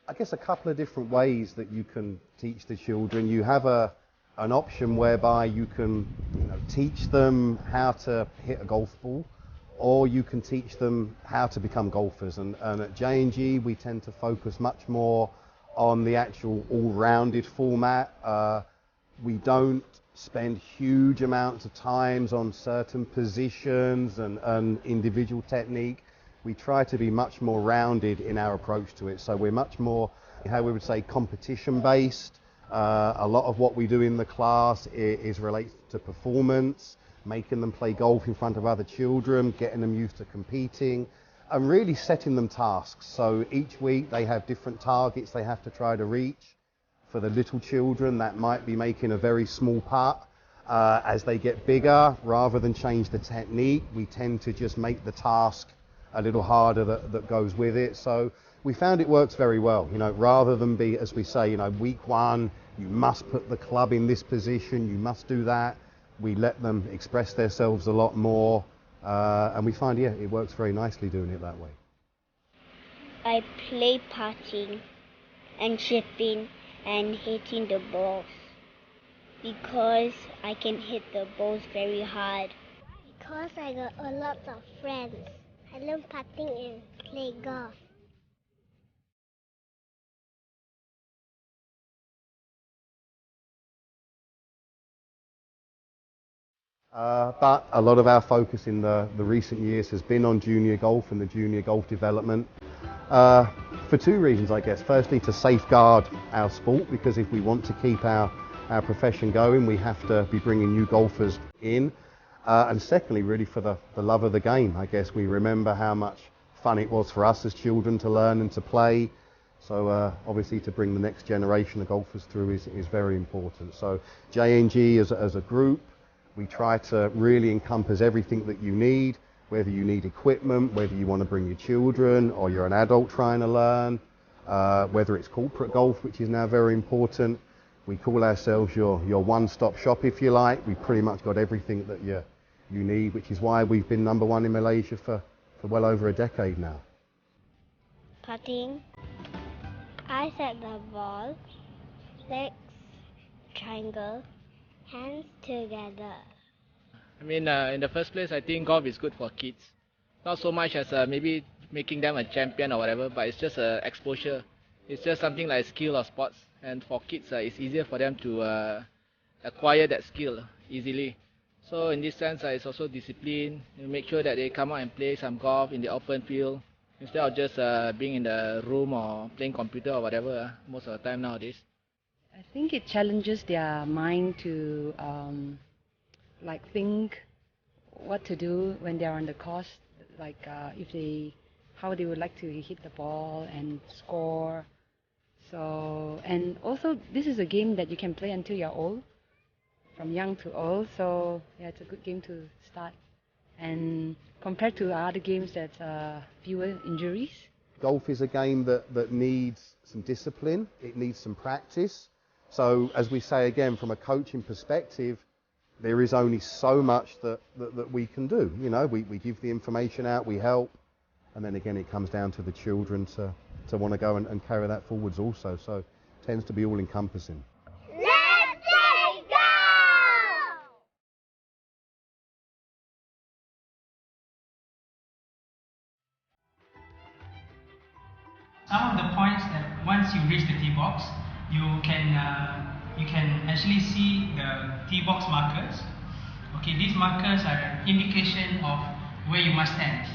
I guess a couple of different ways that you can teach the children. You have an option whereby you can, teach them how to hit a golf ball, or you can teach them how to become golfers. And at JNG, we tend to focus much more on the actual all-rounded format. We don't spend huge amounts of times on certain positions and individual technique. We try to be much more rounded in our approach to it. So we're much more, how we would say, competition based. A lot of what we do in the class is related to performance, making them play golf in front of other children, getting them used to competing, and really setting them tasks. So each week they have different targets they have to try to reach. For the little children, that might be making a very small putt. As they get bigger, rather than change the technique, we tend to just make the task a little harder that goes with it. So we found it works very well, rather than be, as we say, week one, you must put the club in this position, you must do that. We let them express themselves a lot more, and we find, it works very nicely doing it that way. I play putting and chipping and hitting the balls because I can hit the balls very hard. Because I got a lot of friends. I learn putting and play golf. But a lot of our focus in the recent years has been on junior golf and the junior golf development for two reasons, I guess. Firstly, to safeguard our sport, because if we want to keep our profession going, we have to be bringing new golfers in. And secondly, really for the love of the game. I guess we remember how much fun it was for us as children to learn and to play. So obviously to bring the next generation of golfers through is very important. So JNG as a group, we try to really encompass everything that you need, whether you need equipment, whether you want to bring your children or you're an adult trying to learn, whether it's corporate golf, which is now very important. We call ourselves your one-stop shop, if you like. We've pretty much got everything that you need, which is why we've been number one in Malaysia for well over a decade now. Putting. I set the ball, legs, triangle, hands together. I mean, in the first place, I think golf is good for kids. Not so much as maybe making them a champion or whatever, but it's just exposure. It's just something like skill or sports. And for kids, it's easier for them to acquire that skill easily. So in this sense, it's also discipline. You make sure that they come out and play some golf in the open field instead of just being in the room or playing computer or whatever most of the time nowadays. I think it challenges their mind to think what to do when they're on the course, how they would like to hit the ball and score. So, and also this is a game that you can play until you're old, from young to old. So yeah, it's a good game to start. And compared to other games, that's fewer injuries. Golf is a game that needs some discipline. It needs some practice. So as we say again, from a coaching perspective, there is only so much that we can do. We give the information out, we help, and then again it comes down to the children to want to go and carry that forwards also. So it tends to be all encompassing. Let's play golf! Some of the points that once you reach the tee box, you can actually see the tee box markers. Okay, these markers are an indication of where you must stand.